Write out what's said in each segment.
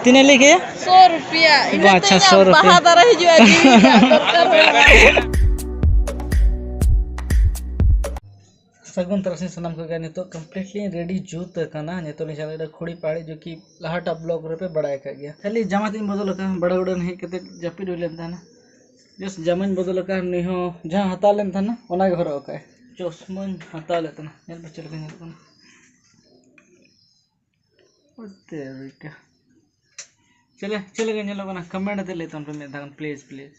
तीन लिखे 100 रुपया अच्छा 100 रुपया सगुन तरह सनाम को नितो कम्प्लीटली रेडी जूत करना नितो ले चला खुड़ी पाड़ी जो कि लाहटा ब्लॉग रे बड़ाय का गया खाली जमा तीन बदल का बड़ा बड़ा नहीं कते जपिड हो लेन था ना जस जमन बदल का नहीं हो जहां हता लेन था ना ओना के हरो का चश्मन हता लेता ना नेल बचल के नेल कोन ओते रिका चले चले के नेलो ना कमेंट दे लेतन पे में धान प्लीज प्लीज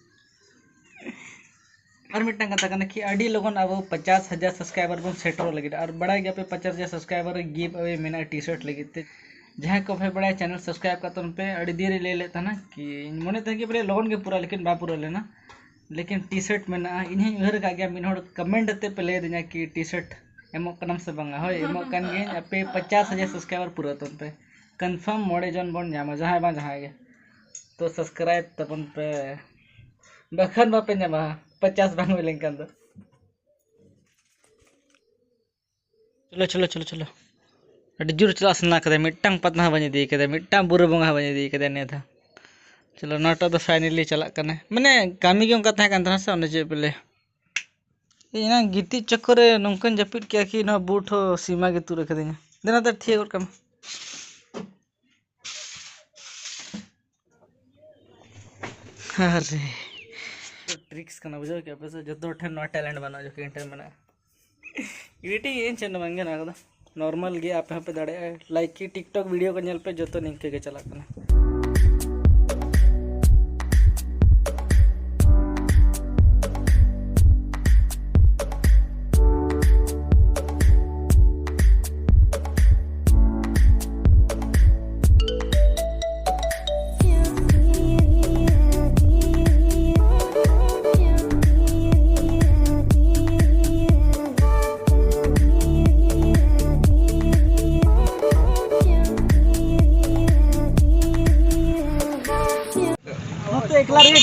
और मिट्टन कथा करना कि अड़ी लोगन अब 50,000 सब्सक्राइबर बन सेटर लगे और बड़ा गया पे 50,000 सब्सक्राइबर गिव अवे मेना टी शर्ट लगे जहाँ को भाई बड़ा चैनल सब्सक्राइब करते पे अड़ी देरी ले लेता ना कि मने थे कि बड़े लोगन के पूरा लेकिन बा पूरा लेना लेकिन टी शर्ट में इन उहर का गया मिन कमेंट ते पे ले दिना कि टी शर्ट एमो कनम से बंगा हो एमो कन गे पे 50,000 सब्सक्राइबर पूरा तन पे कंफर्म मोड़े जन बन जामा जहाँ बा जहाँ गे तो सब्सक्राइब तपन पे बखन बापे जामा 50 बांग मिलें दो चलो चलो चलो चलो अभी जोर चला सना कदे मिट्टांग पतना बनी दी कदे मिट्टांग बुरु बंगा बनी दी कदे ने था चलो नाटक तो फाइनली चला करने मैंने कामी के उनका था कंधा से उन्हें जे पहले ये गीती चक्कर नौकन जपिट क्या कि ना बूट हो सीमा के तू रख देंगे देना तो ठीक और कम अरे ट्रिक्स करना बुझो क्या पैसा जो तो ठन नॉट टैलेंट बना जो कि इंटर में एडिटिंग ये चैनल मंगे ना कदा नॉर्मल गे आप पे दड़े लाइक की टिकटॉक वीडियो को नेल पे जो तो निंके के चला करना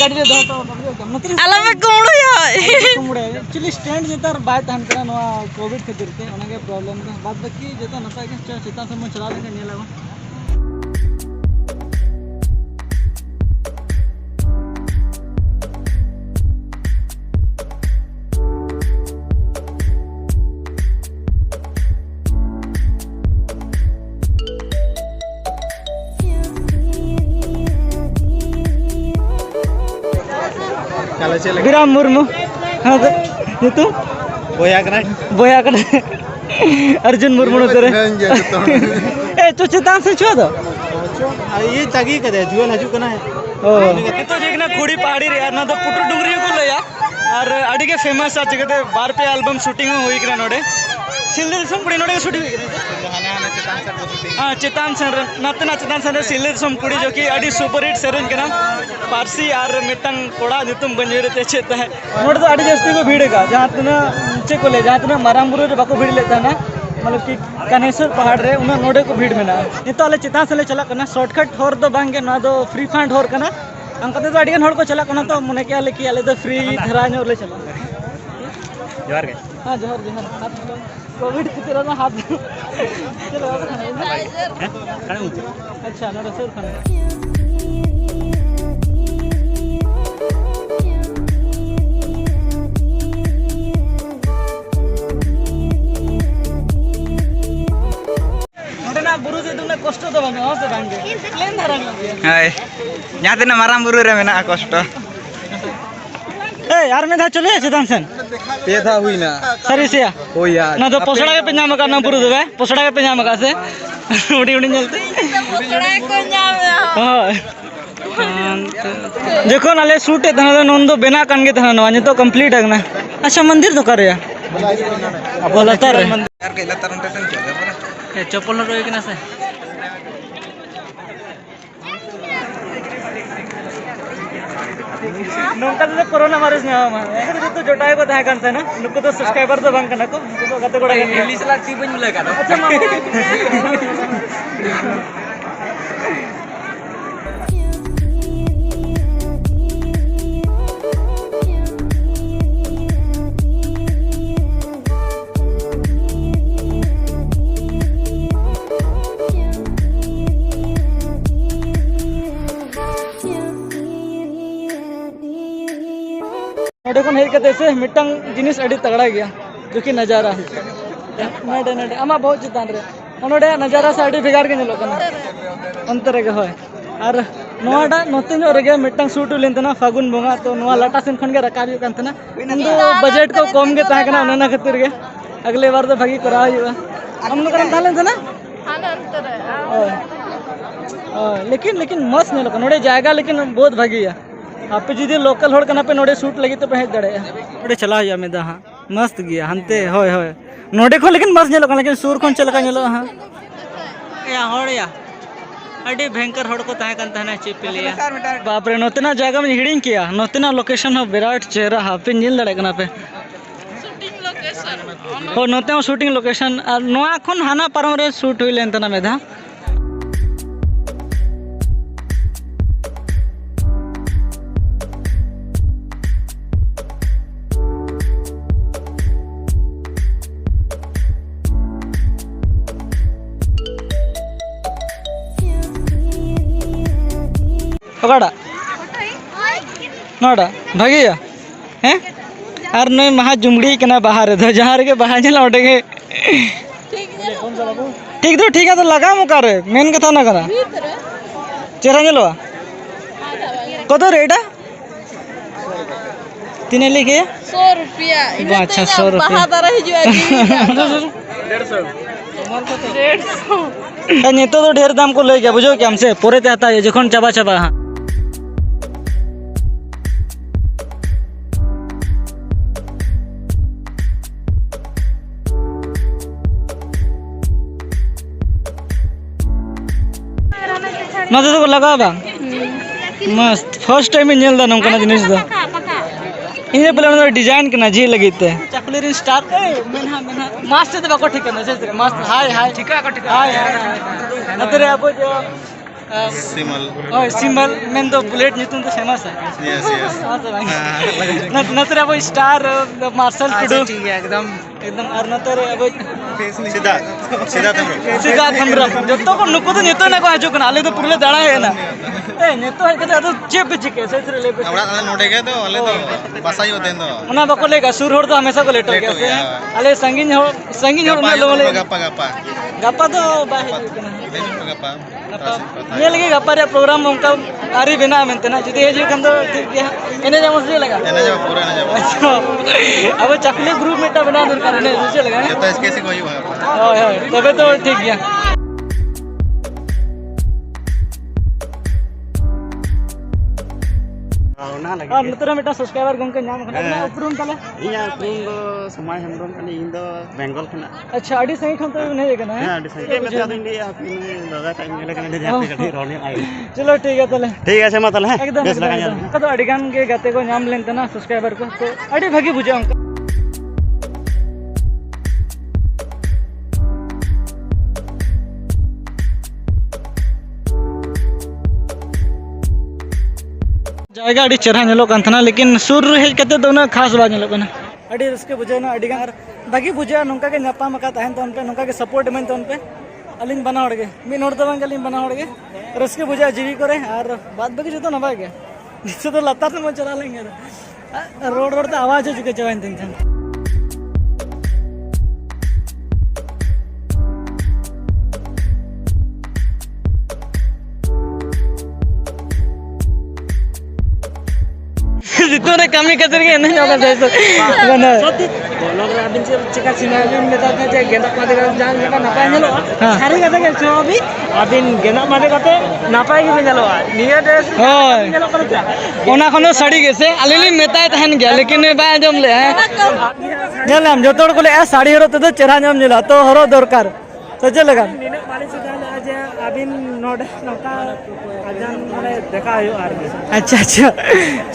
गाड़ी दे दो तो आला में कोमड़ो यार कुमड़े एक्चुअली स्टैंड जेतार बाय तहन करा नवा कोविड खातिर ते ओनागे प्रॉब्लम का बाद बाकी जेता नता के चिता से चला लेके ने लागो विराम मुर्मू हाँ ये तू बोया कना अर्जुन मुर्मू तेरे ए तो चितान से छो दो ये तगी कदे जुएल हजू कना है ओ तो देखना खुड़ी पहाड़ी रे यार ना तो पुटू डुंगरी को ले यार और अड़ी के फेमस आ जगते बार पे एल्बम शूटिंग होई करा नोडे सिल्ले सम कुड़ी नोडे शूटिंग हाँ चितान सर नतना चितान सर सिल्ले सम कुड़ी जो कि अड़ी सुपर हिट सेरेंज कना पारसी और मिटंग कोड़ा नितुम बंजरे ते चेता है नोडे तो अड़ी जस्ती को भीड़ का जहाँ तना चे को ले जहाँ तना मारामुरु रे बाको भीड़ लेता है ना मतलब कि कनेश्वर पहाड़ रे उन्हें नोडे को भीड़ में ना नितो अले चितान से ले चला करना शॉर्टकट होर दो बांगे ना दो फ्री फंड होर करना अंकते तो अड़ी होर को चला करना तो मने क्या लेके अले तो फ्री धरा नो ले चला जोहार के हाँ जोहार जोहार हाथ कोविड की तरह ना हाथ चलो अच्छा ना रसोर खाना बुरु से तुमने कष्ट तो बंगा हो से बांगे प्लेन धरंग लगे हाय यहाँ ते ना माराम बुरु रे मेना कष्ट ए यार में था चले चितान सन पे था हुई ना सरी से ओ यार ना तो पोसड़ा के पेजामा का ना बुरु देवे पोसड़ा के पेजामा का से उड़ी उड़ी चलते पोसड़ा को नाम हां देखो नाले शूट है धना नंदो बिना कान के धना नवा तो कंप्लीट है ना अच्छा मंदिर तो कर या बोला तर यार के लतर टेंशन चले पर चप्पल न रोए कि ना से नोंका तो कोरोना वायरस ने आमा एकर जतो जोटाय को ताहे कानते ना नुको तो सब्सक्राइबर तो बांग कना को तो गते कोड़ा इंग्लिश ला सी बन मिले का अच्छा मामा नोडे को हेज कते से मिटंग जिनिस अड़ी तगड़ा गया जो कि नज़ारा नडे नडे आमा बहुत चितान रे नोडे नज़ारा से अड़ी भेगार के नेलो कना अंतर गे होय और नोडा नोते नो रेगे मिटंग शूट लेनतना फागुन बोंगा तो नोआ लाटा सेन खन गे रकाब यु कांतना उन दो बजट को कम गे ताहे कना उना खातिर गे अगले बार तो भागी करा हुआ हम लोग करन ताले ना लेकिन मस्त नेलो नोडे जाएगा लेकिन बहुत भागी है आप जुदी लोकल होड़ कना पे नोडे शूट लगी तो पे हेज दड़े नोडे चला हुआ मेदा हां मस्त गया हनते होय होय नोडे को लेकिन मस्त नेलो लेकिन सूर कोन चलका नेलो हां या होड़ या अड़ी भयंकर होड़ को ताहे कन ताना चिप लिया बाप रे नोतना जगह में हिडिंग किया नोतना लोकेशन हो विराट चेहरा हा पे नील दड़े कना पे शूटिंग लोकेशन हो नोते शूटिंग लोकेशन और नोआ खन हाना परम रे शूट हुई लेन तना मेदा पकड़ा नोड़ा भागिया हैं और नई महा जुमड़ी कना बाहर है जहाँ रे बाहर नहीं लौटेंगे ठीक है तो लगा मुका रे मेन कथा ना करा चेहरा चलो कत रेट तीन लिखे 100 रुपया अच्छा 100 रुपया तो ढेर दाम को ले गया बुझो क्या हमसे पूरे आता है जखन चाबा चाबा हाँ ना तो लगा बा मस्त फर्स्ट टाइम इन नेल दा नंकना जिनिस दा इने पहले डिजाइन के ना जी लगीते चकलेरी स्टार मेनहा मस्त तो बको ठीक है से मस्त हाय ठीक है हाय अतरे अब जो सिंबल मेन तो बुलेट नितुन तो फेमस है यस नतरे अब स्टार मार्शल टुडू ठीक है एकदम और नतरे अब सीधा थमरा जो तो को नुको तो नेतो ना को हजो कना आले तो पुरले दाड़ा है ना ए नेतो है कदा तो चेप चिके से ले पे हमरा नोटे के तो आले तो बसाई होते हैं तो उना बको लेगा सुर होड़ तो हमेशा को लेट हो गया से आले संगीन हो ना लो ले गप्पा तो बाहे गप्पा ये लगे गप्पा रे प्रोग्राम उनका आरी बिना मेंते ना जदी हेजु कन तो ठीक है एने जामस जे लगा एने जा पूरा एने जा अब चकले ग्रुप मेटा बना दरकार ने जे लगा ये तो इसके से कोई होय तबे तो ठीक गया और मित्र मेटा सब्सक्राइबर गंके नाम खना उपरुम तले इया उपरुम दो समय हमरम कने इन दो बेंगल खना अच्छा अडी सही खन तो नहीं कना है अडी सही मेता दिन दे आपने दादा टाइम मेले कने जाते कठी रोने आई चलो ठीक है तले ठीक है से मतल है बेस लगा यार कदो अडी गान के गाते को नाम लेन तना सब्सक्राइबर को तो अडी भागी बुझा जाएगा अड़ी चेहरा नेलो कान थना लेकिन सुर हेज कते तो ना खास बात नेलो कना अड़ी रस्के बुझे ना अड़ी गार बाकी बुझे नोंका के नपाम का तहन तोन पे नोंका के सपोर्ट में तोन पे अलिन बना होड़गे मी नोड़ तो बंग अलिन बना होड़गे रस्के बुझे जीवी करे और बात बाकी जो तो ना बागे जिससे तो लता से मन चला लेंगे रोड तो आवाज हो चुके चवाइन दिन जितने कमी कचर के नहीं होगा जैसे बना बोलो अबिन से चिका सिनाबिन में तो जे गेंदा मादे का जान का नापाय नेलो सारी कथा के छो अभी अबिन गेंदा मादे कते नापाय के नेलो निये देश नेलो करता ओना खनो सड़ी गेसे अलिली मेताय तहन गया लेकिन बा जम ले है नेलम जतोड़ को ले साड़ी हरो तो चेहरा जम नेला तो हरो दरकार तो जे लगा निने माली से जान आज अबिन नोट नोका अजान माने देखा आयो आर अच्छा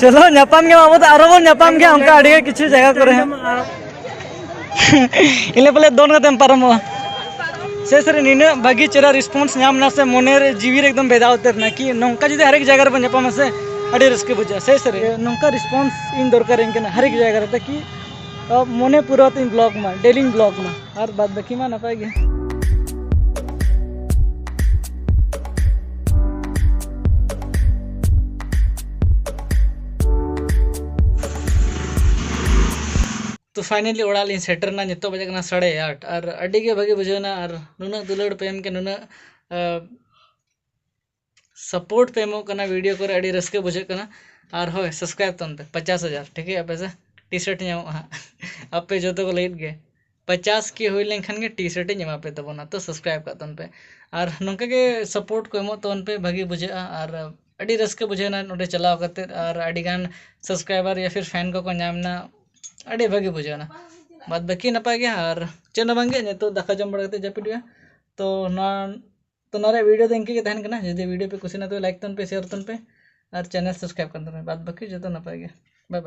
चलो नेपाम के बाबू तो आरो नेपाम के हमका अड़ी किछु जगह करे इले पले दोन गते परम से सर निने भागी चेरा रिस्पांस नाम ना से मोने रे जीवी रे एकदम बेदा उतर ना कि नंका जदि हर एक जगह रे नेपाम से अड़ी रस्के बुझा से सर नंका रिस्पांस इन दरकार इनके हर एक जगह रे कि मोने पूरा तीन ब्लॉग में डेली ब्लॉग में और बाद बाकी में ना पाएगी फाइनली ओड़ा लिंग सेटरना नितो बजाकना 8:30 और अड़ी के भागे बुझेना और नुना दुलड़ पे एम के नुना सपोर्ट पे एमो करना वीडियो करे अड़ी रस्के बुझे करना और होय सब्सक्राइब तन पे 50,000 ठीक है आपे से टी शर्ट ᱧᱟᱢᱚᱜ हाँ आपे जो को लगित गे 50 की हुई लेखन के टी शर्ट ᱧᱟᱢᱟ पे तबना तो सब्सक्राइब का तन पे और नोंका के सपोर्ट को एमो तन पे भागी बुझे और अड़ी रस्के बुझेना नोडे चलाव करते और अड़ी गान सब्सक्राइबर या फिर फैन को नामना अड़ी भागी बुझेना बाद बाकी नपाय गया और चेना बांगे तो दाका जम बड़ते जपिड तो ना तो नारे वीडियो तो इनके के तहन कना यदि वीडियो पे कुछ ना तो लाइक तन पे शेयर तन पे और चैनल सब्सक्राइब कर दो बाद बाकी जो तो नपाय गया।